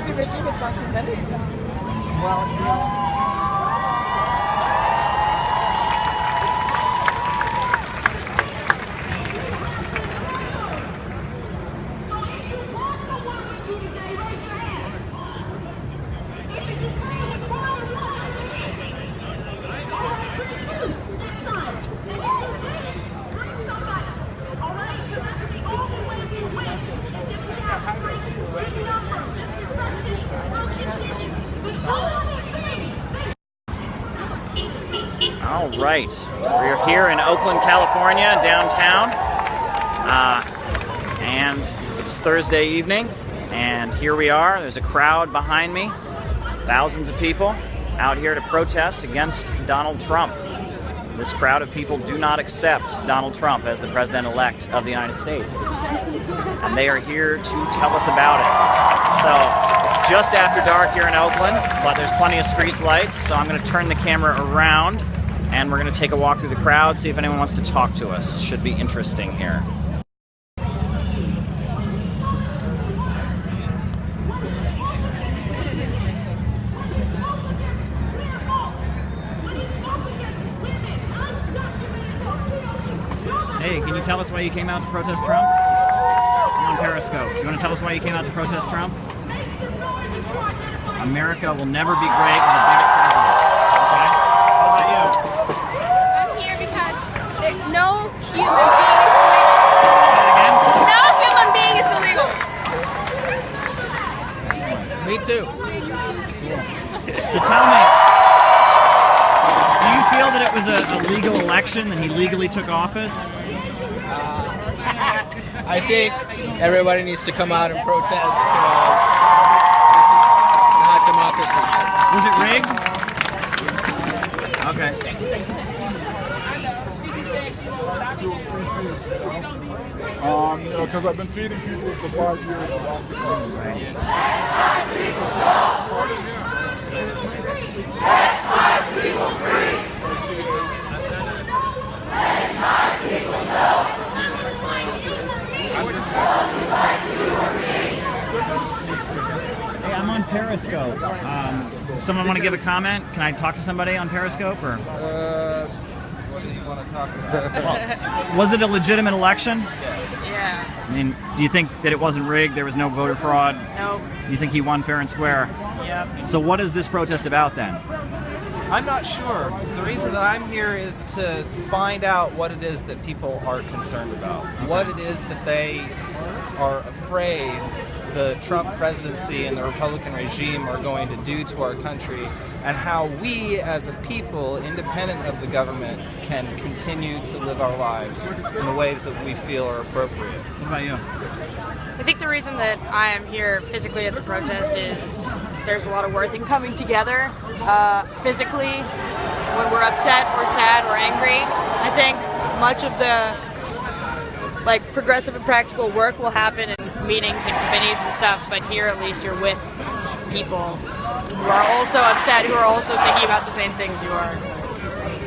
Is he making a documentary? Well, all right, we're here in Oakland, California, downtown, and it's Thursday evening, and here we are. There's a crowd behind me, thousands of people out here to protest against Donald Trump. This crowd of people do not accept Donald Trump as the president-elect of the United States, and they are here to tell us about it. So it's just after dark here in Oakland, but there's plenty of street lights, so I'm going to turn the camera around and we're going to take a walk through the crowd, see if anyone wants to talk to us. Should be interesting here. Hey, can you tell us why you came out to protest Trump? I'm on Periscope. You want to tell us why you came out to protest Trump? America will never be great with a bigot president. Okay? What about you? I'm here because no human being is illegal. Say it again? No human being is illegal. Me too. So tell me, do you feel that it was a legal election, that he legally took office? I think everybody needs to come out and protest because this is not democracy. Was it rigged? Okay. Because I've been feeding people for 5 years. Hey, I'm on Periscope. Does someone want to give a comment? Can I talk to somebody on Periscope? Or What do you want to talk about? well, was it a legitimate election? Yeah. I mean, do you think that it wasn't rigged? There was no voter fraud? Nope. You think he won fair and square? Yep. So what is this protest about then? I'm not sure. The reason that I'm here is to find out what it is that people are concerned about. What it is that they are afraid the Trump presidency and the Republican regime are going to do to our country, and how we as a people, independent of the government, can continue to live our lives in the ways that we feel are appropriate. What about you? I think the reason that I am here physically at the protest is there's a lot of worth in coming together physically when we're upset or sad or angry. I think much of the progressive and practical work will happen in meetings and committees and stuff, but here at least you're with people who are also upset, who are also thinking about the same things you are.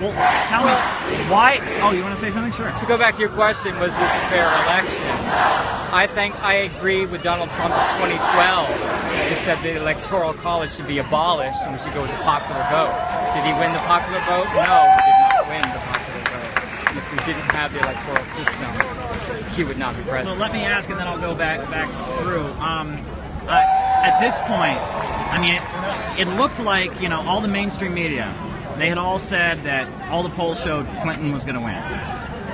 Well, tell me, why? Oh, you want to say something? Sure. To go back to your question, was this a fair election? I think I agree with Donald Trump in 2012. He said the Electoral College should be abolished and we should go with the popular vote. Did he win the popular vote? No, he did not win the popular vote. And if we didn't have the electoral system, he would not be president. So let me ask, and then I'll go back through. At this point, I mean, it looked like, all the mainstream media, they had all said that all the polls showed Clinton was going to win.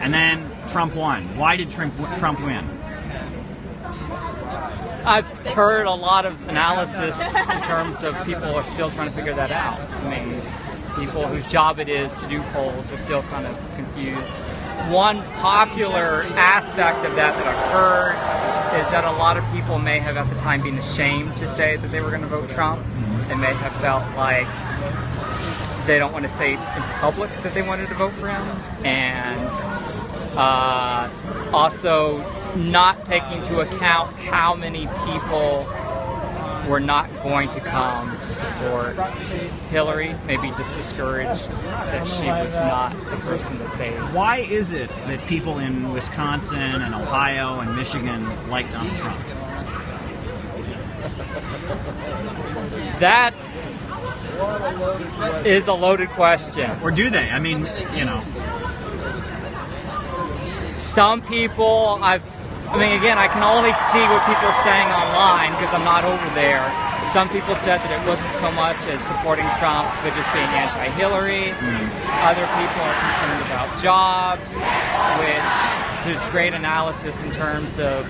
And then Trump won. Why did Trump win? I've heard a lot of analysis in terms of people are still trying to figure that out. I mean, people whose job it is to do polls are still kind of confused. One popular aspect of that occurred is that a lot of people may have at the time been ashamed to say that they were going to vote Trump. They may have felt like they don't want to say in public that they wanted to vote for him. And also not taking into account how many people were not going to come to support Hillary, maybe just discouraged that she was not the person that they... Why is it that people in Wisconsin and Ohio and Michigan like Donald Trump? That is a loaded question. Or do they? I mean, you know. Some people, I mean, again, I can only see what people are saying online because I'm not over there. Some people said that it wasn't so much as supporting Trump, but just being anti-Hillary. Other people are concerned about jobs, which there's great analysis in terms of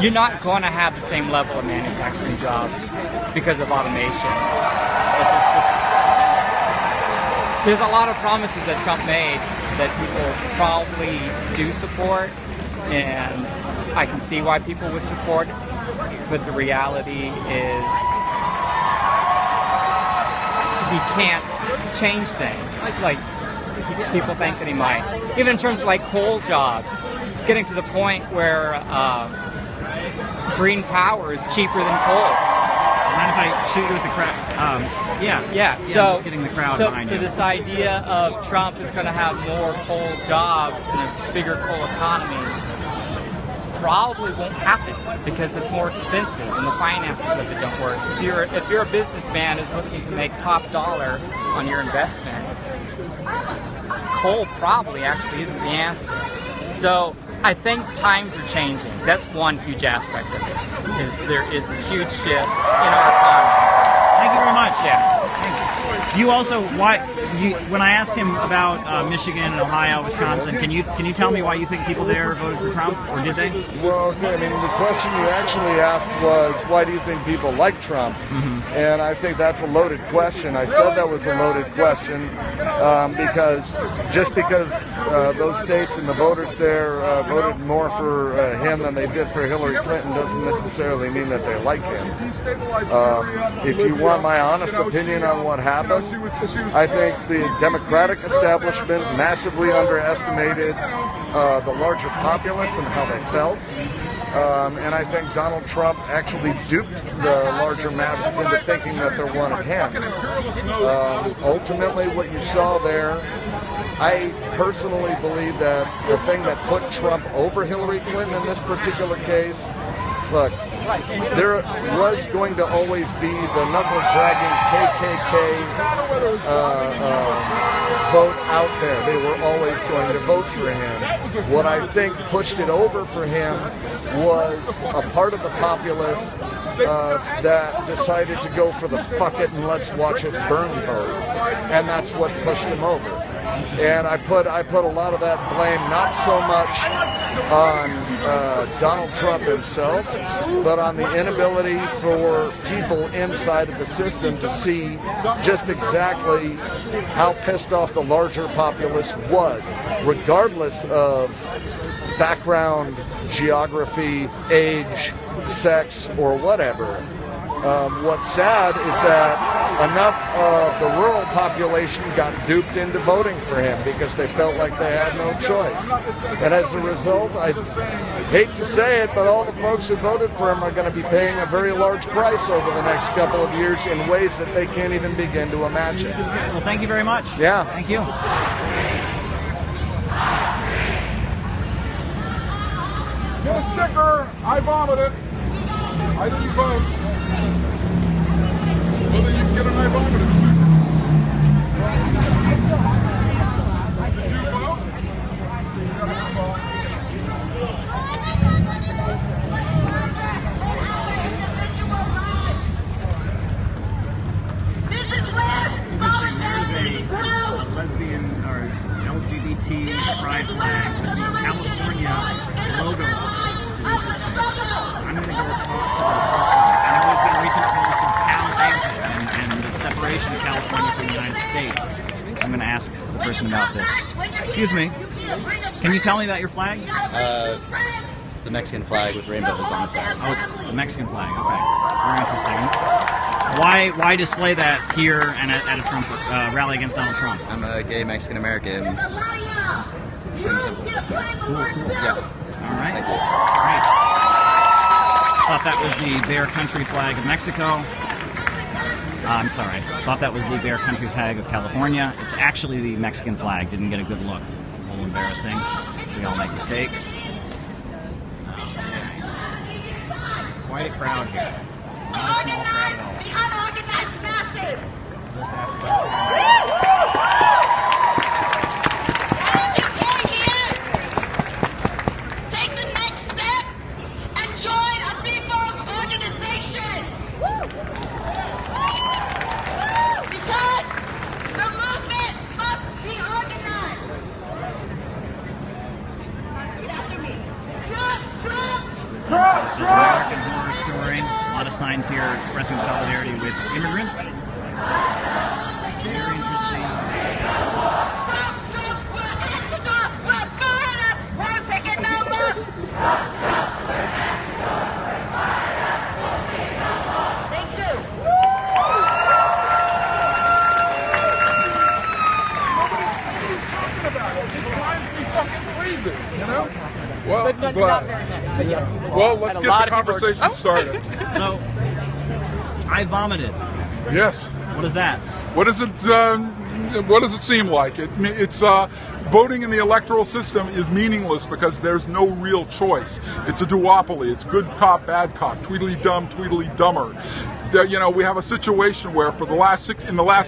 you're not going to have the same level of manufacturing jobs because of automation. There's a lot of promises that Trump made that people probably do support, and I can see why people would support it, but the reality is he can't change things like people think that he might. Even in terms of like coal jobs, it's getting to the point where green power is cheaper than coal. Mind if I shoot you with the crowd? Yeah. So, I'm just getting the crowd behind so you. this idea of Trump is going to have more coal jobs and a bigger coal economy probably won't happen because it's more expensive and the finances of it don't work. If you're a businessman who's looking to make top dollar on your investment, coal probably actually isn't the answer. So I think times are changing. That's one huge aspect of it. There is a huge shift in our economy. Thank you very much. Yeah. Thanks. You also, when I asked him about Michigan and Ohio, Wisconsin, can you tell me why you think people there voted for Trump, or did they? Well, okay, I mean, the question you actually asked was, why do you think people like Trump? And I think that's a loaded question. I said that was a loaded question because those states and the voters there voted more for him than they did for Hillary Clinton doesn't necessarily mean that they like him. If you want my honest opinion on what happened, I think the Democratic establishment massively underestimated the larger populace and how they felt. And I think Donald Trump actually duped the larger masses into thinking that they're one of him. Ultimately, what you saw there, I personally believe that the thing that put Trump over Hillary Clinton in this particular case, look, there was going to always be the knuckle-dragging KKK vote out there. They were always going to vote for him. What I think pushed it over for him was a part of the populace that decided to go for the fuck it and let's watch it burn vote. And that's what pushed him over. And I put a lot of that blame not so much on Donald Trump himself, but on the inability for people inside of the system to see just exactly how pissed off the larger populace was, regardless of background, geography, age, sex, or whatever. What's sad is that enough of the rural population got duped into voting for him because they felt like they had no choice. And as a result, I hate to say it, but all the folks who voted for him are going to be paying a very large price over the next couple of years in ways that they can't even begin to imagine. Well, thank you very much. Yeah. Thank you. Get a sticker. I vomited. I didn't vote. Well, then you can get an I vomited sticker. Did you vote? There's a lesbian or LGBT pride flag with the California logo on it, which is interesting. I'm going to go talk to the person. I know there's been a recent call for Cal exit and the separation of California from the United States. So I'm going to ask the person about this. Excuse me. Can you tell me about your flag? It's the Mexican flag with rainbows on the side. Oh, it's the Mexican flag. Okay. Very interesting. Why display that here and at a Trump rally against Donald Trump? I'm a gay Mexican American. Plain simple. Cool. Yeah. All right. Thank you. Great. Thought that was the Bear Country flag of Mexico. I'm sorry. Thought that was the Bear Country flag of California. It's actually the Mexican flag. Didn't get a good look. A little embarrassing. We all make mistakes. quite a crowd here. Not a small crowd at all. The unorganized masses. Just after dark. And if you came here, take the next step and join a people's organization. Because the movement must be organized. Repeat after me. Trump. This is an American Horror Story. A lot of signs here expressing solidarity with immigrants. Very interesting. Trump, we're taking over. Thank you. Nobody's talking about it. It drives me fucking crazy, you know? Well, I'm glad. Well, let's get the conversation started. So, I vomited. Yes. What is that? What does it seem like? It's voting in the electoral system is meaningless because there's no real choice. It's a duopoly. It's good cop, bad cop, tweedly-dum, tweedly-dumber. You know, we have a situation where in the last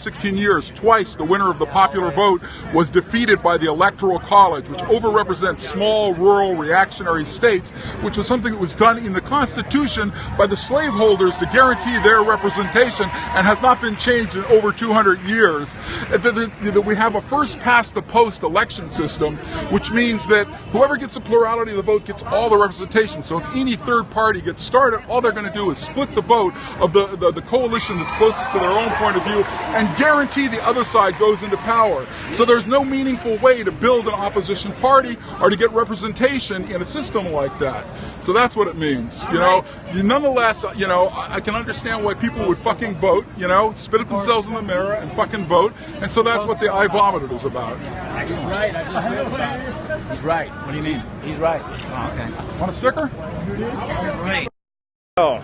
16 years, twice the winner of the popular vote was defeated by the Electoral College, which overrepresents small, rural, reactionary states, which was something that was done in the Constitution by the slaveholders to guarantee their representation and has not been changed in over 200 years. We have a first-past-the-post election system, which means that whoever gets the plurality of the vote gets all the representation. So if any third party gets started, all they're going to do is split the vote of the coalition that's closest to their own point of view and guarantee the other side goes into power. So there's no meaningful way to build an opposition party or to get representation in a system like that. So that's what it means, you know. Nonetheless, you know, I can understand why people would fucking vote, you know, spit at themselves in the mirror and fucking vote. And so that's what the I Vomited is about. Excellent. He's right. I just read about it. He's right. What do you mean? He's right. Oh, okay. Want a sticker? Right. So,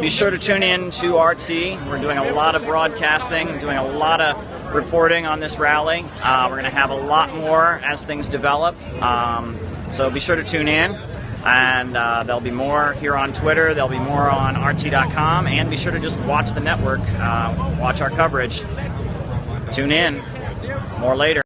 be sure to tune in to RT. We're doing a lot of broadcasting, doing a lot of reporting on this rally. We're going to have a lot more as things develop. So be sure to tune in. And there'll be more here on Twitter. There'll be more on RT.com. And be sure to just watch the network. Watch our coverage. Tune in. More later.